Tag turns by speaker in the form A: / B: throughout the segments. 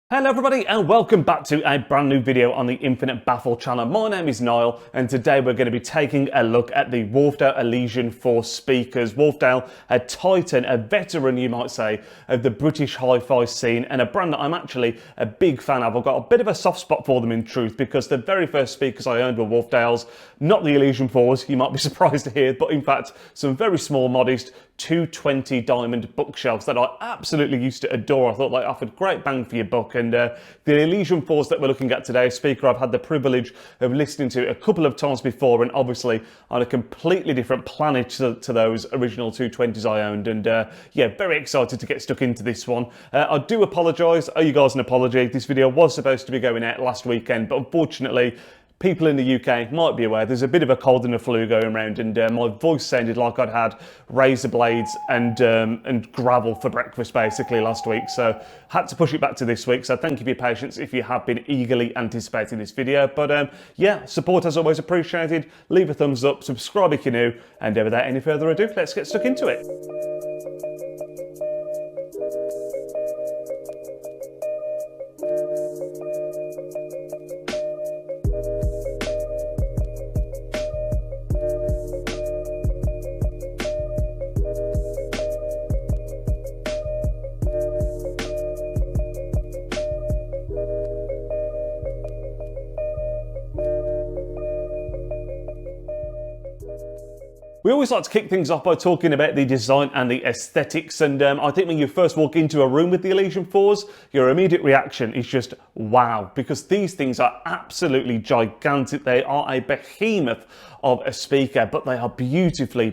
A: Hello everybody and welcome back to a brand new video on the Infinite Baffle channel. My name is Niall and today we're going to be taking a look at the Wharfedale Elysian 4 speakers. Wharfedale, a titan, a veteran you might say, of the British hi-fi scene and a brand that I'm actually a big fan of. I've got a bit of a soft spot for them in truth because the very first speakers I owned were Wharfedales, not the Elysian 4s, you might be surprised to hear, but in fact some very small, modest 220 diamond bookshelves that I absolutely used to adore. I thought they offered great bang for your buck, and the Elysian 4s that we're looking at today, a speaker I've had the privilege of listening to a couple of times before, and obviously on a completely different planet to those original 220s I owned, and yeah, very excited to get stuck into this one. I do apologise, owe you guys an apology. This video was supposed to be going out last weekend, but unfortunately people in the UK might be aware there's a bit of a cold and a flu going around, and my voice sounded like I'd had razor blades and gravel for breakfast basically last week, so had to push it back to this week. So thank you for your patience if you have been eagerly anticipating this video. But yeah, support as always appreciated. Leave a thumbs up, subscribe if you're new, and without any further ado, let's get stuck into it. We always like to kick things off by talking about the design and the aesthetics, and I think when you first walk into a room with the Elysian 4s, your immediate reaction is just wow, because these things are absolutely gigantic. They are a behemoth of a speaker, but they are beautifully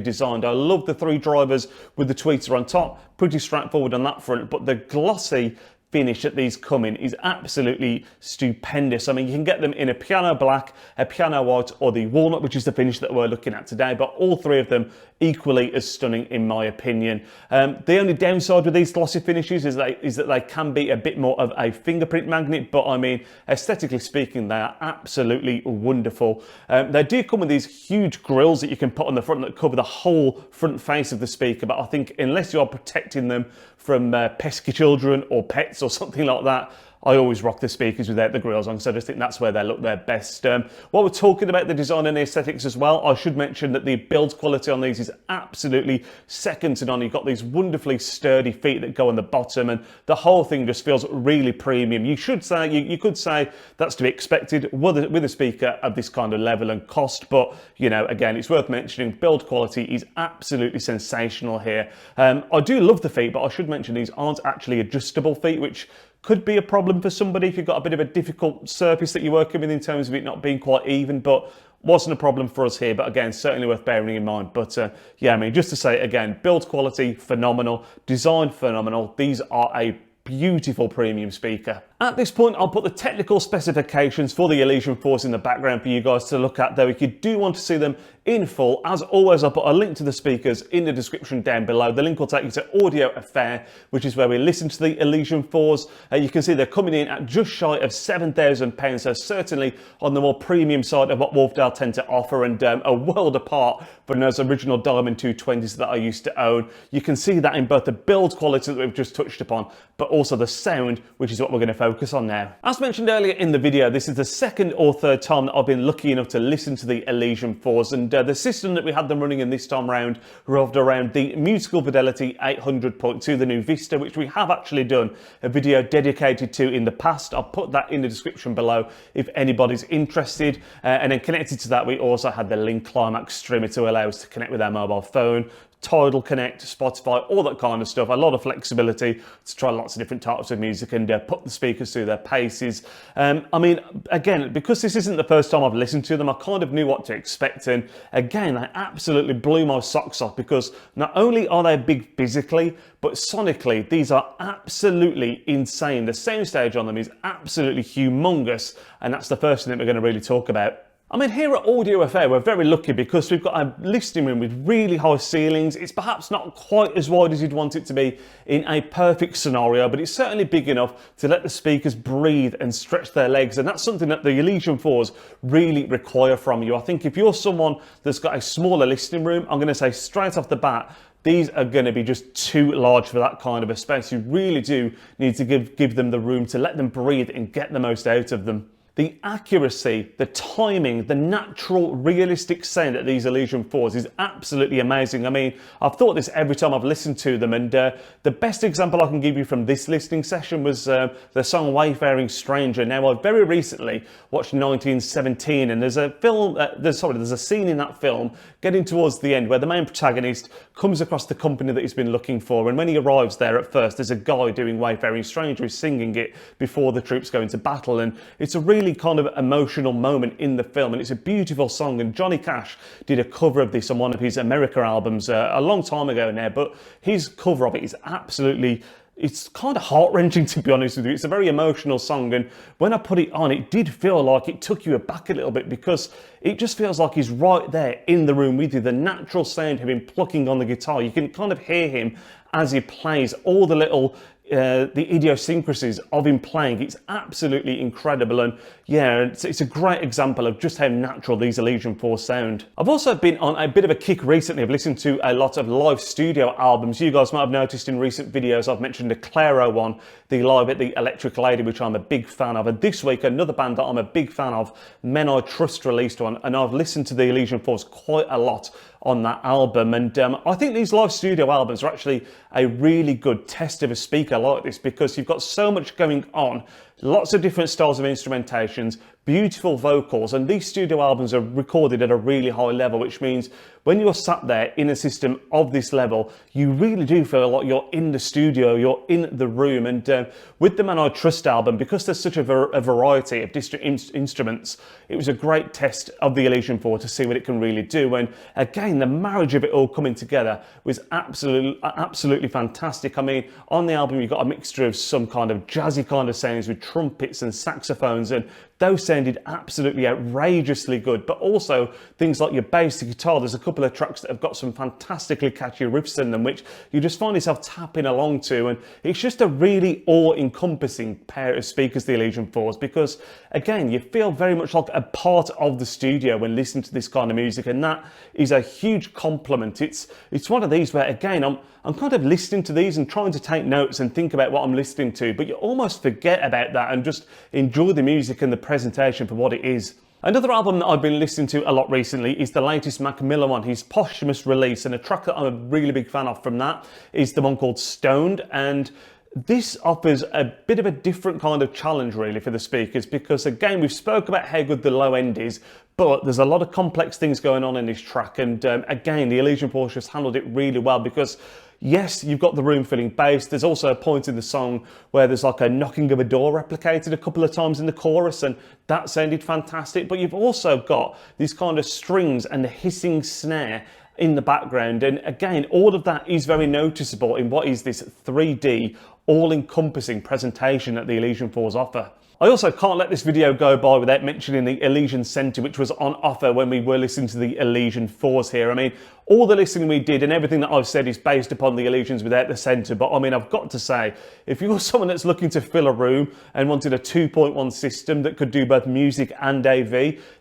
A: designed. I love the three drivers with the tweeter on top, pretty straightforward on that front, but the glossy finish that these come in is absolutely stupendous. I mean, you can get them in a piano black, a piano white, or the walnut, which is the finish that we're looking at today, but all three of them equally as stunning in my opinion. The only downside with these glossy finishes is that they can be a bit more of a fingerprint magnet, but I mean, aesthetically speaking, they are absolutely wonderful. They do come with these huge grills that you can put on the front that cover the whole front face of the speaker, but I think unless you are protecting them from pesky children or pets or something like that, I always rock the speakers without the grills on, so I just think that's where they look their best. While we're talking about the design and the aesthetics as well, I should mention that the build quality on these is absolutely second to none. You've got these wonderfully sturdy feet that go on the bottom, and the whole thing just feels really premium. You could say that's to be expected with a speaker of this kind of level and cost, but you know, again, it's worth mentioning build quality is absolutely sensational here. I do love the feet, but I should mention these aren't actually adjustable feet, which could be a problem for somebody if you've got a bit of a difficult surface that you're working with in terms of it not being quite even, but wasn't a problem for us here. But again, certainly worth bearing in mind. But yeah, I mean, just to say again, build quality phenomenal, design phenomenal. These are a beautiful premium speaker. At this point, I'll put the technical specifications for the Elysian 4s in the background for you guys to look at, though if you do want to see them in full, as always, I'll put a link to the speakers in the description down below. The link will take you to Audio Affair, which is where we listen to the Elysian 4s. You can see they're coming in at just shy of £7,000, so certainly on the more premium side of what Wharfedale tend to offer, and a world apart from those original Diamond 220s that I used to own. You can see that in both the build quality that we've just touched upon, but also the sound, which is what we're going to focus on now. As mentioned earlier in the video, this is the second or third time that I've been lucky enough to listen to the Elysian 4s, and the system that we had them running in this time round revolved around the Musical Fidelity 800.2, the Nu Vista, which we have actually done a video dedicated to in the past. I'll put that in the description below if anybody's interested. And then connected to that, we also had the Linn Klimax streamer to allow us to connect with our mobile phone, Tidal Connect, Spotify, all that kind of stuff. A lot of flexibility to try lots of different types of music and put the speakers through their paces. I mean, again, because this isn't the first time I've listened to them, I kind of knew what to expect. And again, they absolutely blew my socks off because not only are they big physically, but sonically, these are absolutely insane. The soundstage on them is absolutely humongous. And that's the first thing that we're going to really talk about. I mean, here at Audio Affair, we're very lucky because we've got a listening room with really high ceilings. It's perhaps not quite as wide as you'd want it to be in a perfect scenario, but it's certainly big enough to let the speakers breathe and stretch their legs. And that's something that the Elysian 4s really require from you. I think if you're someone that's got a smaller listening room, I'm going to say straight off the bat, these are going to be just too large for that kind of a space. You really do need to give them the room to let them breathe and get the most out of them. The accuracy, the timing, the natural, realistic sound at these Elysian 4s is absolutely amazing. I mean, I've thought this every time I've listened to them, and the best example I can give you from this listening session was the song Wayfaring Stranger. Now, I've very recently watched 1917, and there's a film, there's a scene in that film getting towards the end where the main protagonist comes across the company that he's been looking for, and when he arrives there at first, there's a guy doing Wayfaring Stranger who's singing it before the troops go into battle, and it's a really kind of emotional moment in the film, and it's a beautiful song. And Johnny Cash did a cover of this on one of his America albums a long time ago now, but his cover of it is absolutely, it's kind of heart-wrenching, to be honest with you. It's a very emotional song, and when I put it on, it did feel like it took you aback a little bit, because it just feels like he's right there in the room with you. The natural sound of him plucking on the guitar, you can kind of hear him as he plays, all the little the idiosyncrasies of him playing. It's absolutely incredible, and yeah, it's a great example of just how natural these Elysian 4 sound. I've also been on a bit of a kick recently. I've listened to a lot of live studio albums. You guys might have noticed in recent videos I've mentioned the Clairo one, the Live at the Electric Lady, which I'm a big fan of, and this week another band that I'm a big fan of, Men I Trust, released one, and I've listened to the Elysian 4s quite a lot on that album, and I think these live studio albums are actually a really good test of a speaker like this, because you've got so much going on, lots of different styles of instrumentations, beautiful vocals, and these studio albums are recorded at a really high level, which means when you're sat there in a system of this level, you really do feel like you're in the studio, you're in the room. And with the Man I Trust album, because there's such a variety of distant instruments, it was a great test of the Elysian 4 to see what it can really do. And again, the marriage of it all coming together was absolutely fantastic. I mean, on the album, you've got a mixture of some kind of jazzy kind of sounds with trumpets and saxophones, and those sounded absolutely outrageously good, but also things like your bass, the guitar. There's a couple of tracks that have got some fantastically catchy riffs in them, which you just find yourself tapping along to, and it's just a really awe-encompassing pair of speakers, the Elysian 4s, because again, you feel very much like a part of the studio when listening to this kind of music, and that is a huge compliment. It's one of these where, again, I'm kind of listening to these and trying to take notes and think about what I'm listening to, but you almost forget about that and just enjoy the music and the presentation for what it is. Another album that I've been listening to a lot recently is the latest Mac Miller one, his posthumous release, and a track that I'm a really big fan of from that is the one called Stoned, and this offers a bit of a different kind of challenge really for the speakers, because again, we've spoke about how good the low end is, but there's a lot of complex things going on in this track, and again, the Elysian 4 just handled it really well, because yes, you've got the room filling bass. There's also a point in the song where there's like a knocking of a door replicated a couple of times in the chorus, and that sounded fantastic. But you've also got these kind of strings and the hissing snare in the background, and again, all of that is very noticeable in what is this 3D all-encompassing presentation that the Elysian 4s offer. I also can't let this video go by without mentioning the Elysian Centre, which was on offer when we were listening to the Elysian 4s here. I mean, all the listening we did and everything that I've said is based upon the Elysians without the centre, but I mean, I've got to say, if you're someone that's looking to fill a room and wanted a 2.1 system that could do both music and AV,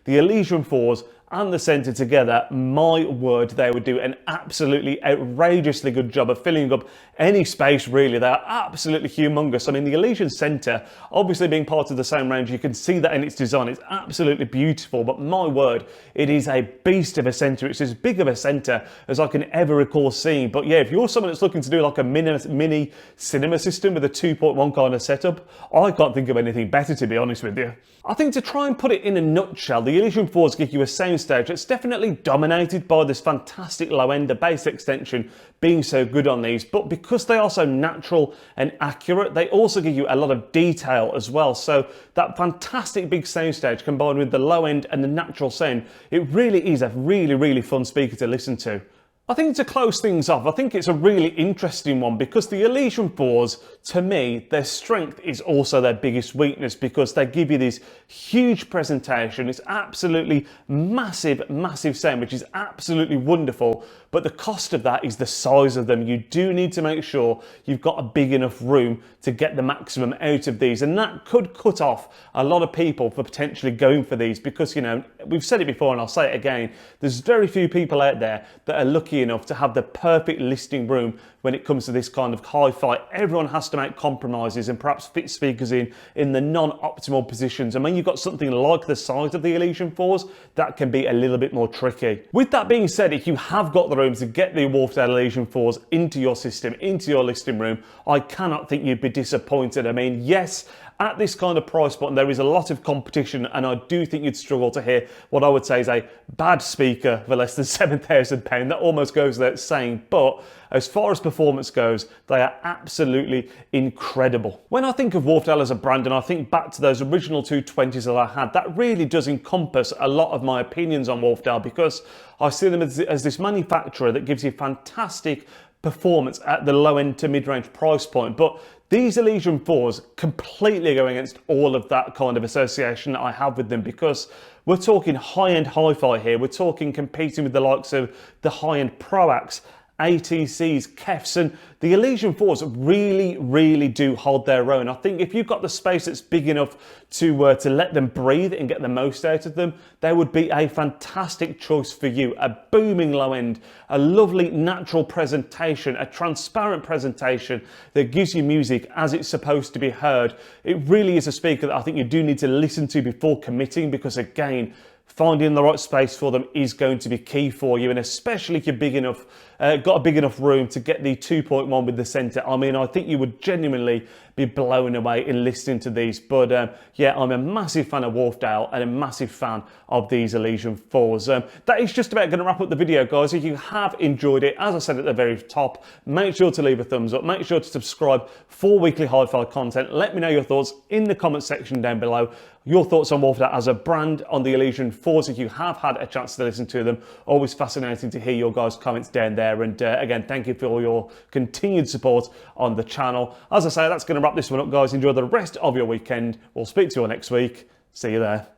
A: the Elysian 4s and the centre together, my word, they would do an absolutely outrageously good job of filling up any space really. They are absolutely humongous. I mean, the Elysian Centre, obviously being part of the same range, you can see that in its design. It's absolutely beautiful, but my word, it is a beast of a centre. It's as big of a centre as I can ever recall seeing. But yeah, if you're someone that's looking to do like a mini cinema system with a 2.1 kind of setup, I can't think of anything better, to be honest with you. I think to try and put it in a nutshell, the Elysian 4s give you a soundstage that's definitely dominated by this fantastic low end, the bass extension being so good on these, but because they are so natural and accurate, they also give you a lot of detail as well. So that fantastic big soundstage combined with the low end and the natural sound, it really is a really fun speaker to listen to. I think to close things off, I think it's a really interesting one, because the Elysian 4s, to me, their strength is also their biggest weakness, because they give you this huge presentation. It's absolutely massive sound, which is absolutely wonderful. But the cost of that is the size of them. You do need to make sure you've got a big enough room to get the maximum out of these. And that could cut off a lot of people for potentially going for these, because, you know, we've said it before and I'll say it again, there's very few people out there that are lucky picky enough to have the perfect listening room when it comes to this kind of hi-fi. Everyone has to make compromises and perhaps fit speakers in the non-optimal positions. And when you've got something like the size of the Elysian 4s, that can be a little bit more tricky. With that being said, if you have got the room to get the Wharfedale Elysian 4s into your system, into your listing room, I cannot think you'd be disappointed. I mean, yes, at this kind of price point, there is a lot of competition, and I do think you'd struggle to hear what I would say is a bad speaker for less than £7,000. That almost goes without saying, but as far as performance goes, they are absolutely incredible. When I think of Wharfedale as a brand, and I think back to those original 220s that I had, that really does encompass a lot of my opinions on Wharfedale, because I see them as this manufacturer that gives you fantastic performance at the low end to mid-range price point. But these Elysian 4s completely go against all of that kind of association that I have with them, because we're talking high-end hi-fi here. We're talking competing with the likes of the high-end Proax, ATCs, Kefs, and the Elysian 4s really do hold their own. I think if you've got the space that's big enough to let them breathe and get the most out of them, they would be a fantastic choice for you. A booming low end, a lovely natural presentation, a transparent presentation that gives you music as it's supposed to be heard. It really is a speaker that I think you do need to listen to before committing, because again, finding the right space for them is going to be key for you, and especially if you're big enough, got a big enough room to get the 2.1 with the centre. I mean, I think you would genuinely be blown away in listening to these. But yeah, I'm a massive fan of Wharfedale and a massive fan of these Elysian 4s. That is just about going to wrap up the video, guys. If you have enjoyed it, as I said at the very top, make sure to leave a thumbs up, make sure to subscribe for weekly hi-fi content. Let me know your thoughts in the comment section down below. Your thoughts on Wharfedale as a brand, on the Elysian 4s if you have had a chance to listen to them. Always fascinating to hear your guys' comments down there. And again, thank you for all your continued support on the channel. As I say, that's going to wrap this one up, guys. Enjoy the rest of your weekend. We'll speak to you all next week. See you there.